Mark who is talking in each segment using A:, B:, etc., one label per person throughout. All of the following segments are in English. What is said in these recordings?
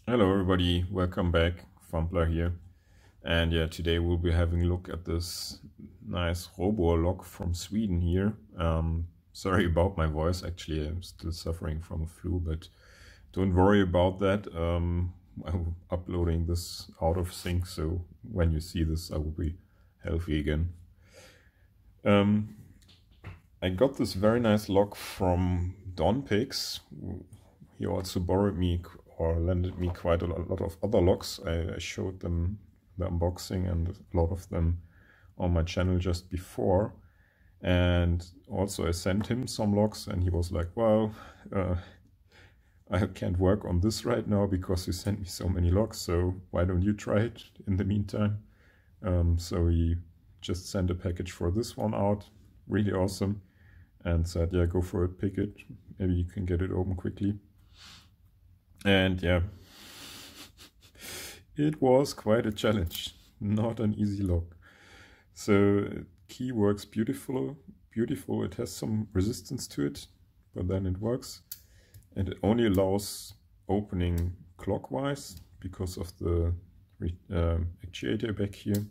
A: Hello everybody, welcome back, Fumbler here. And yeah, today we'll be having a look at this nice Robur lock from Sweden here. Sorry about my voice, actually I'm still suffering from a flu, but don't worry about that. I'm uploading this out of sync, so when you see this I will be healthy again. I got this very nice lock from Multipick. He also borrowed me or lended me quite a lot of other locks. I showed them the unboxing and a lot of them on my channel just before. And also I sent him some locks and he was like, well, I can't work on this right now because you sent me so many locks, so why don't you try it in the meantime? So he just sent a package for this one out, really awesome, and said, yeah, go for it, pick it, maybe you can get it open quickly. And yeah, it was quite a challenge, not an easy lock. So key works beautiful. It has some resistance to it, but then it works. And it only allows opening clockwise because of the actuator back here.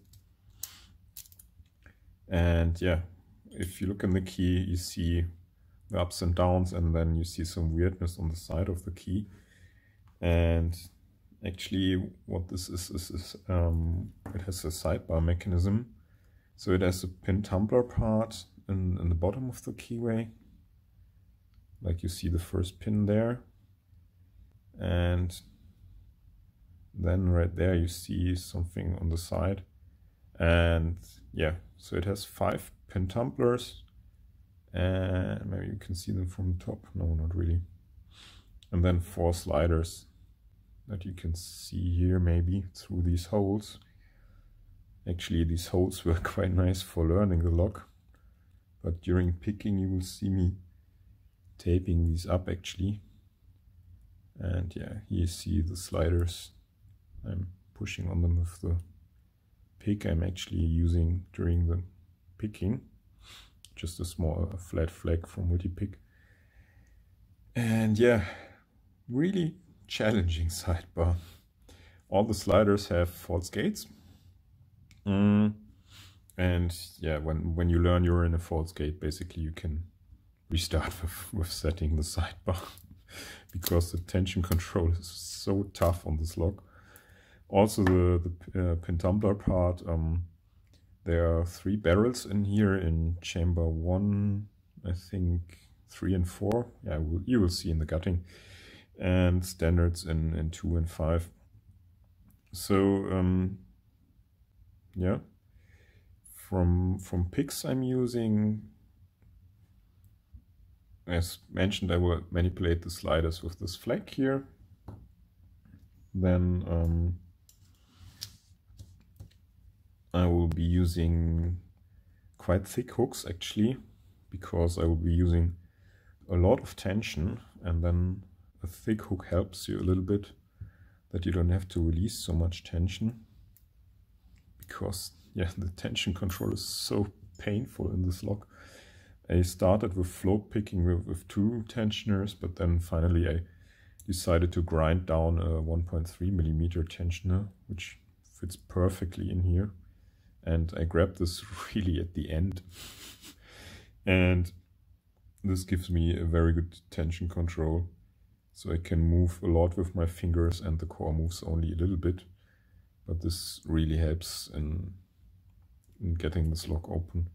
A: And yeah, if you look in the key, you see the ups and downs, and then you see some weirdness on the side of the key. And actually what this is it has a sidebar mechanism. So it has a pin tumbler part in the bottom of the keyway, like you see the first pin there, and then right there you see something on the side. And yeah, so it has 5 pin tumblers, and maybe you can see them from the top. No, not really. And then 4 sliders that you can see here, maybe through these holes. Actually, these holes were quite nice for learning the lock, but during picking you will see me taping these up actually. And yeah, here you see the sliders. I'm pushing on them with the pick I'm actually using during the picking. Just a small flat flag from Multipick. And yeah, really challenging sidebar. All the sliders have false gates. And yeah, when you learn you're in a false gate, basically you can restart with setting the sidebar because the tension control is so tough on this lock. Also the pin tumbler part, there are 3 barrels in here in chamber 1, I think 3 and 4. Yeah, you will see in the gutting. And standards in 2 and 5. So yeah, from picks I'm using, as mentioned, I will manipulate the sliders with this flag here. Then I will be using quite thick hooks actually, because I will be using a lot of tension, and then a thick hook helps you a little bit, that you don't have to release so much tension, because yeah, the tension control is so painful in this lock. I started with float picking with 2 tensioners, but then finally I decided to grind down a 1.3mm tensioner, which fits perfectly in here. And I grabbed this really at the end. And this gives me a very good tension control. So I can move a lot with my fingers and the core moves only a little bit. But this really helps in getting this lock open,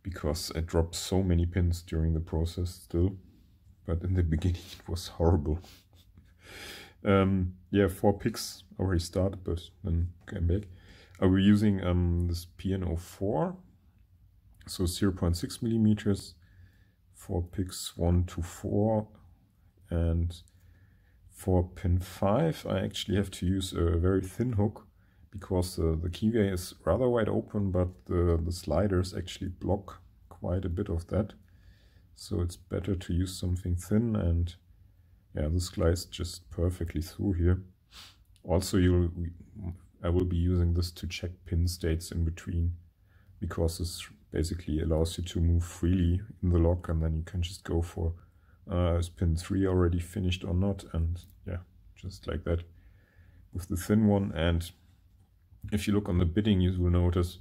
A: because I dropped so many pins during the process still. But in the beginning it was horrible. Yeah, 4 picks already started, but then came back. I will be using this PN04, so 0.6mm, 4 picks 1 to 4, and for pin 5 I actually have to use a very thin hook, because the keyway is rather wide open, but the sliders actually block quite a bit of that. So it's better to use something thin, and yeah, this glides just perfectly through here. Also, I will be using this to check pin states in between, because this basically allows you to move freely in the lock, and then you can just go for is pin 3 already finished or not, and yeah, just like that with the thin one. And if you look on the bitting, you will notice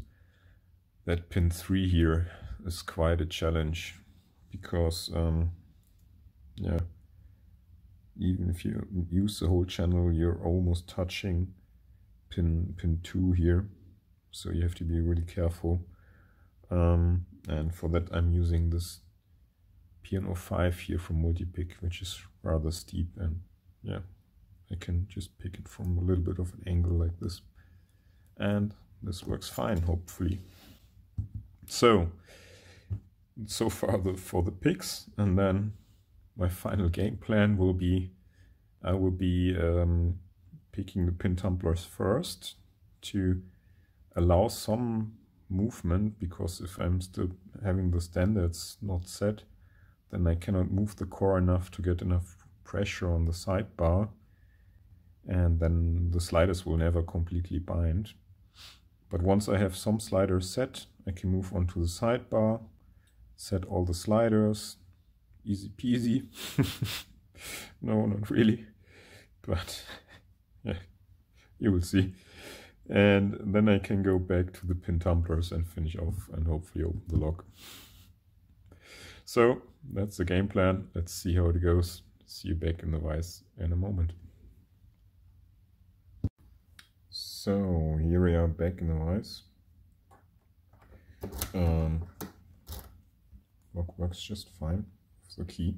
A: that pin 3 here is quite a challenge, because yeah, even if you use the whole channel, you're almost touching pin 2 here, so you have to be really careful. And for that I'm using this PN05 here from Multipick, which is rather steep, and yeah, I can just pick it from a little bit of an angle like this, and this works fine, hopefully. So far for the picks, and then my final game plan will be, I will be picking the pin tumblers first to allow some movement, because if I'm still having the standards not set, then I cannot move the core enough to get enough pressure on the sidebar, and then the sliders will never completely bind. But once I have some sliders set, I can move on to the sidebar, set all the sliders, easy peasy. No, not really, but yeah, you will see. And then I can go back to the pin tumblers and finish off and hopefully open the lock. So that's the game plan. Let's see how it goes. See you back in the vise in a moment. So here we are back in the vise. Lock works just fine with the key.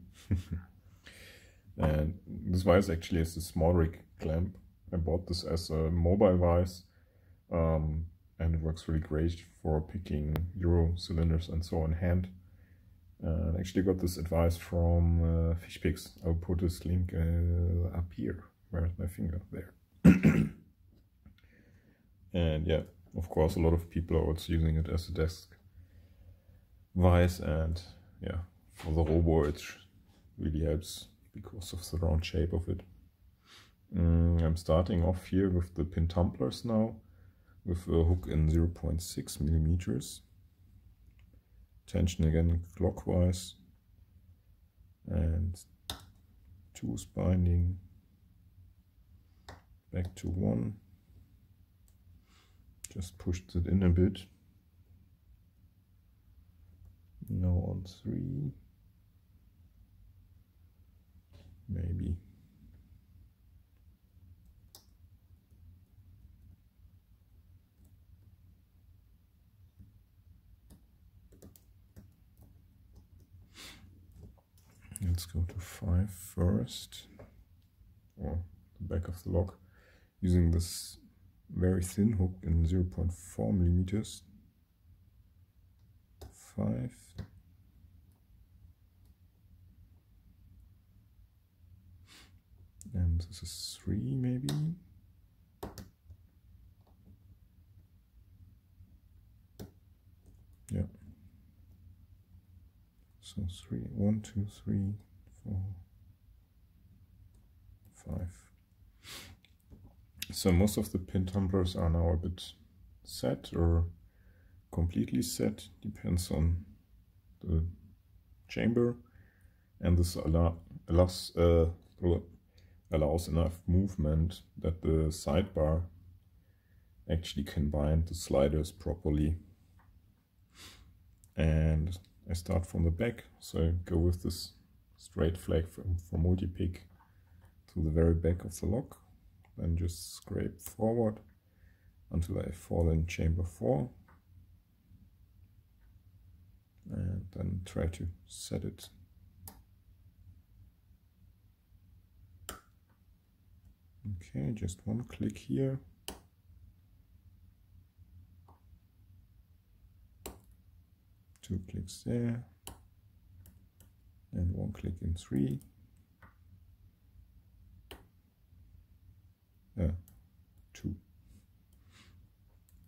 A: And this vise actually is a small rig clamp. I bought this as a mobile vise, and it works really great for picking Euro cylinders and so on hand. I actually got this advice from Fish Picks. I'll put this link up here. Where's my finger? There. And yeah, of course, a lot of people are also using it as a desk vise, and yeah, for the Robur it really helps because of the round shape of it. I'm starting off here with the pin tumblers now, with a hook in 0.6 millimeters. Tension again clockwise, and 2 is binding, back to 1, just pushed it in a bit, now on 3, maybe. Let's go to 5 first, or the back of the lock, using this very thin hook in 0.4 millimeters. 5. And this is 3 maybe. Yeah. So 3, 1, 2, 3, 4, 5. So most of the pin tumblers are now a bit set or completely set, depends on the chamber, and this allows enough movement that the sidebar actually can bind the sliders properly. And I start from the back, so I go with this straight flag from Multipick to the very back of the lock, then just scrape forward until I fall in chamber 4, and then try to set it. Okay, just one click here. Two clicks there, and one click in 3. 2,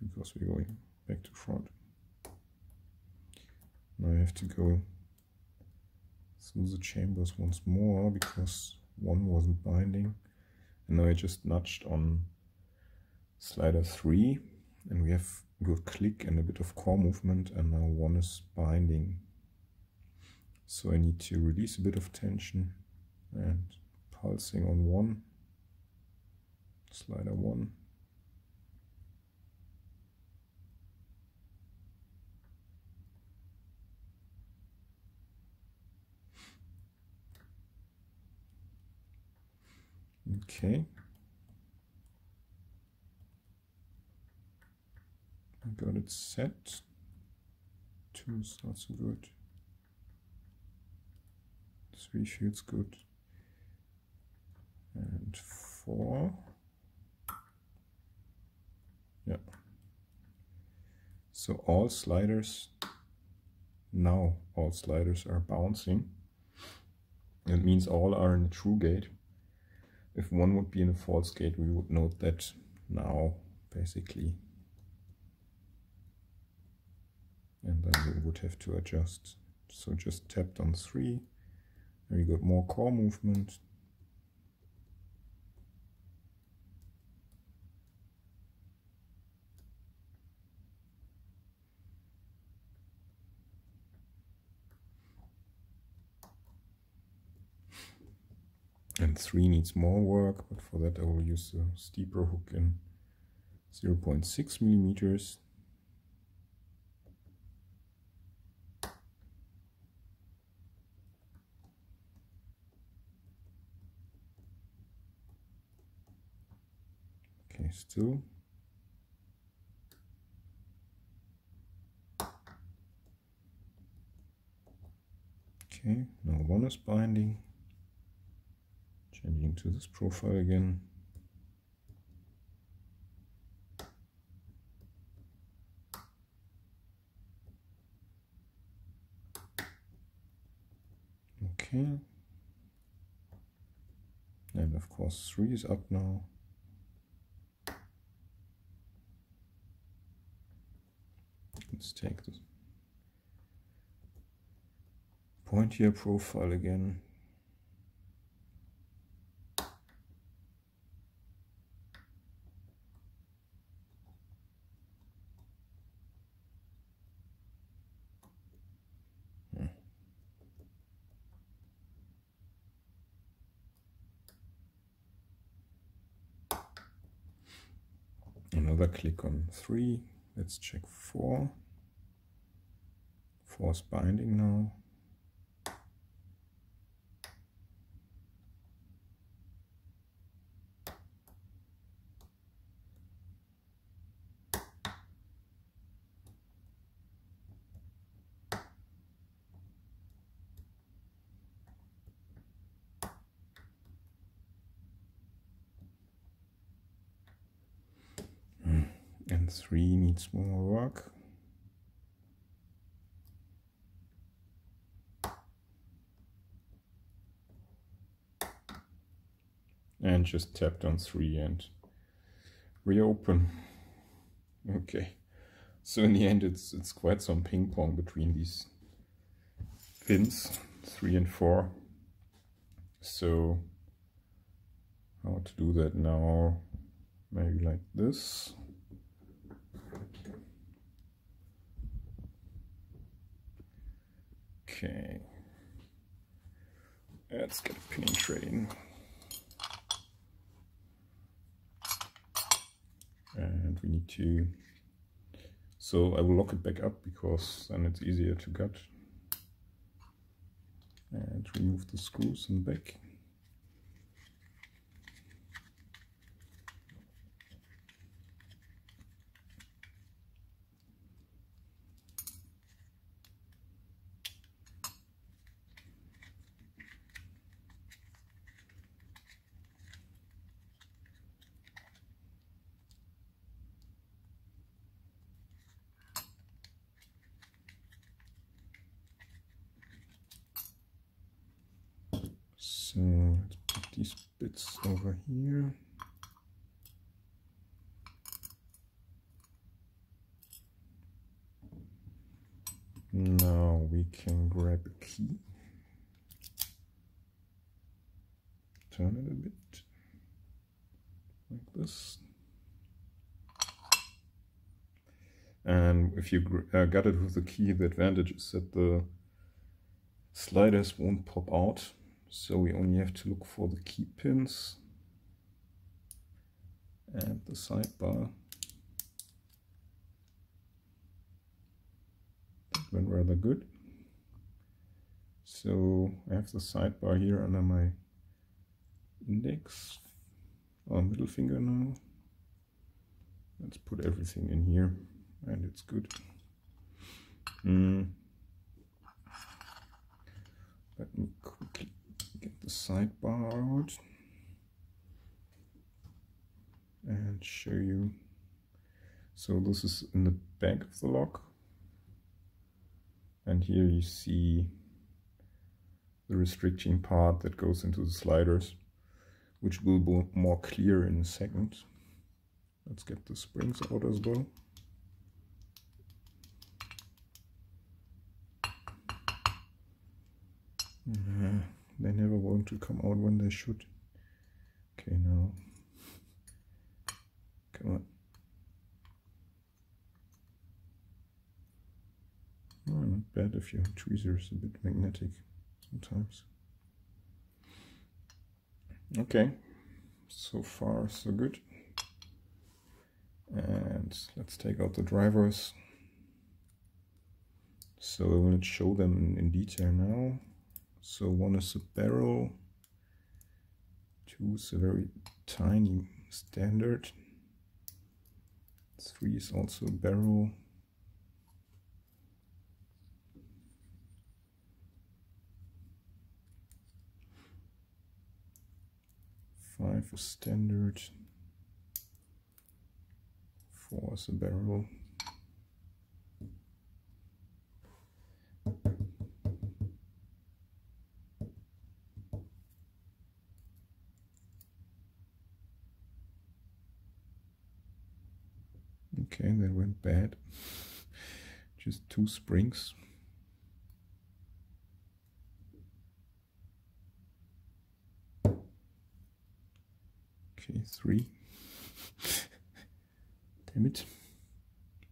A: because we're going back to front. Now I have to go through the chambers once more, because 1 wasn't binding, and now I just nudged on slider 3, and we have a good click and a bit of core movement, and now 1 is binding. So I need to release a bit of tension and pulsing on 1. slider 1. Okay. I got it set. 2 is not so good. 3 feels good. And 4. Yeah. So all sliders, now all sliders are bouncing. It means all are in a true gate. If one would be in a false gate, we would note that now, basically. And then we would have to adjust. So just tapped on 3, and we got more core movement. And 3 needs more work, but for that I will use a steeper hook in 0.6 millimeters. Okay, still. Okay, now 1 is binding. Changing to this profile again. Okay. And of course 3 is up now. Let's take this pointier profile again. Another click on 3. Let's check 4. 4 is binding now. And 3 needs more work. And just tapped on 3 and reopen. Okay, so in the end it's quite some ping pong between these pins 3 and 4. So how to do that now? Maybe like this. Okay, let's get a pinning train. And we need to, so I will lock it back up because then it's easier to gut. And remove the screws in the back. So let's put these bits over here. Now we can grab a key, turn it a bit like this. And if you got it with the key, the advantage is that the sliders won't pop out. So we only have to look for the key pins. and the sidebar. That went rather good. So I have the sidebar here under my index or middle finger now. Let's put everything in here and it's good. Let me quickly get the sidebar out and show you. So this is in the back of the lock, and here you see the restriction part that goes into the sliders, which will be more clear in a second. Let's get the springs out as well. They never want to come out when they should. Okay, now. Come on. Oh, not bad if your tweezer is a bit magnetic sometimes. Okay, so far so good. And let's take out the drivers. So I will show them in detail now. So one is a barrel, two is a very tiny standard, three is also a barrel, five is standard, four is a barrel, okay, that went bad. Just two springs. Okay, three. Damn it.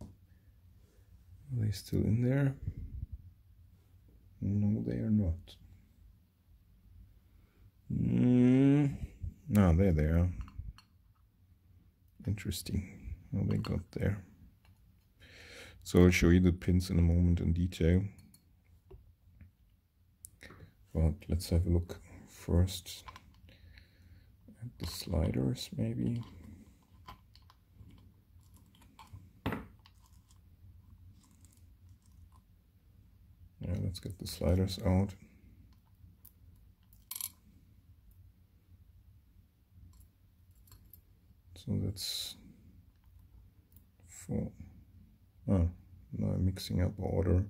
A: Are they still in there? No, they are not. No, there they are. Interesting how they got there. So I'll show you the pins in a moment in detail. But let's have a look first at the sliders maybe. Yeah, let's get the sliders out. So that's four. Oh, now I'm mixing up order.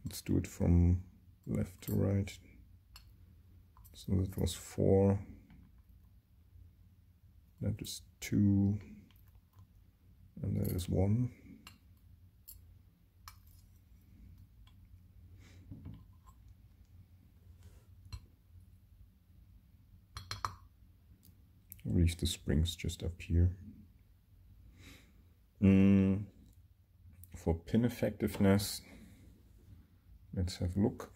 A: Let's do it from left to right. So that was 4. That is 2. And that is 1. I'll leave the springs just up here. For pin effectiveness, let's have a look.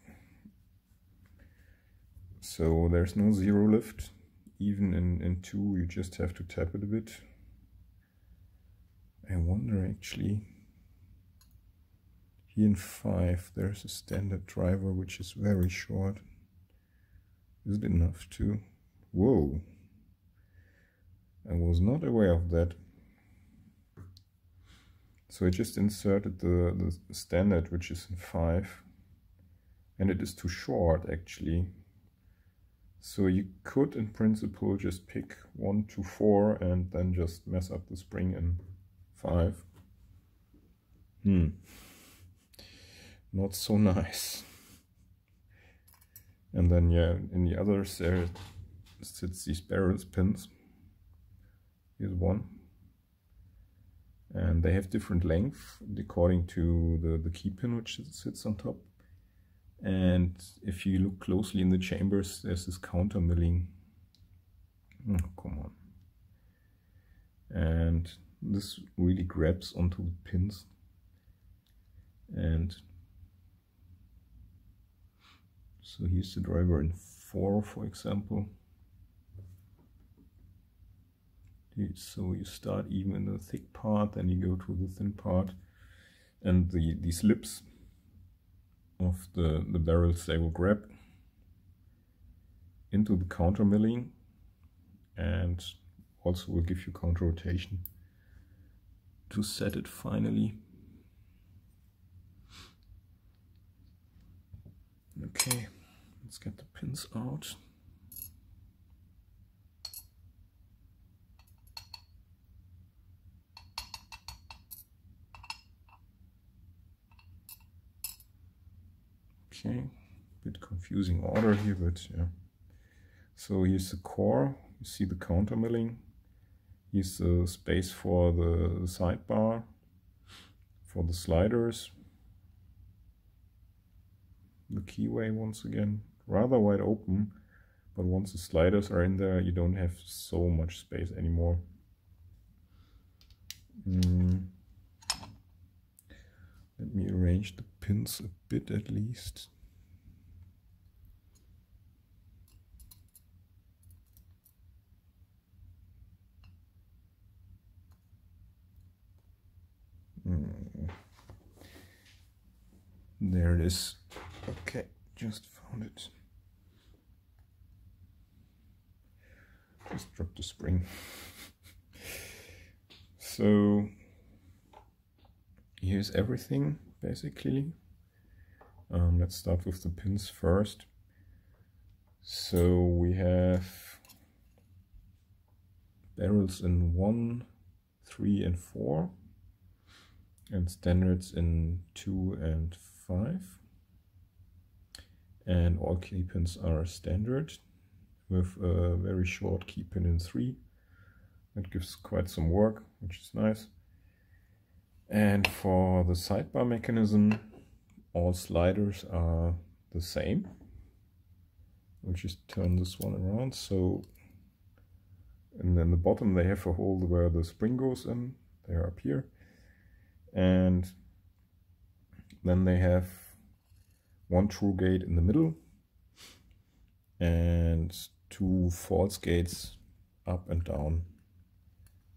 A: So there's no zero lift. Even in 2 you just have to tap it a bit. I wonder actually, here in 5 there's a standard driver which is very short. Is it enough to? Whoa! I was not aware of that. So I just inserted the standard which is in 5, and it is too short actually. So you could in principle just pick 1 to 4 and then just mess up the spring in 5. Not so nice. And then yeah, in the others there sits these barrel pins. Here's one. And they have different length according to the key pin which sits on top. And if you look closely in the chambers, there's this counter milling. Oh, come on. And this really grabs onto the pins. And so here's the driver in 4, for example. So you start even in the thick part, then you go to the thin part, and these lips of the barrels, they will grab into the counter milling and also will give you counter rotation to set it finally. Okay, let's get the pins out. Okay, bit confusing order here, but yeah. So here's the core, you see the counter milling. Here's the space for the sidebar, for the sliders. The keyway once again, rather wide open, but once the sliders are in there, you don't have so much space anymore. Let me arrange the pins a bit at least. There it is. Okay, just found it. Just dropped the spring. So here's everything basically. Let's start with the pins first. So we have barrels in 1, 3 and 4, and standards in 2 and 5, and all key pins are standard with a very short key pin in 3. That gives quite some work, which is nice. And for the sidebar mechanism, all sliders are the same. We'll just turn this one around. So, and then the bottom they have a hole where the spring goes in. They're up here. And then they have one true gate in the middle and 2 false gates up and down.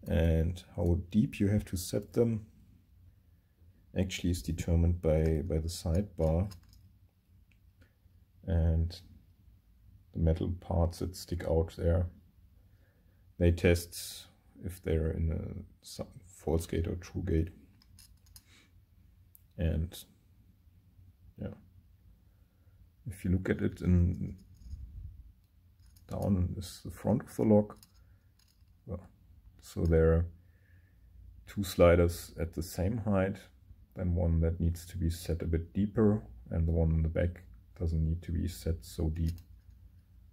A: And how deep you have to set them actually is determined by the sidebar and the metal parts that stick out there. They test if they're in a false gate or true gate. And yeah, if you look at it in down is the front of the lock. Well, so there are 2 sliders at the same height, then one that needs to be set a bit deeper, and the one in the back doesn't need to be set so deep.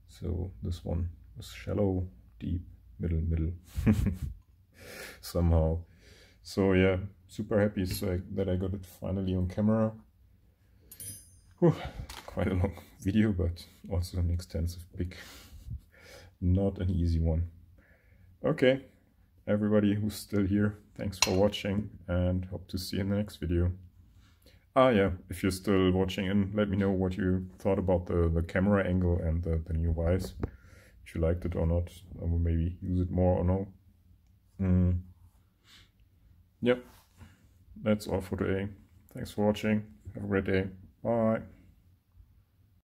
A: So this one is shallow, deep, middle somehow. So yeah, super happy that I got it finally on camera. Whew, quite a long video, but also an extensive pick. Not an easy one. Okay, everybody who's still here, thanks for watching and hope to see you in the next video. Ah yeah, if you're still watching in, let me know what you thought about the camera angle and the new vise. If you liked it or not, I will maybe use it more or no. Yep, that's all for today. Thanks for watching. Have a great day. Bye.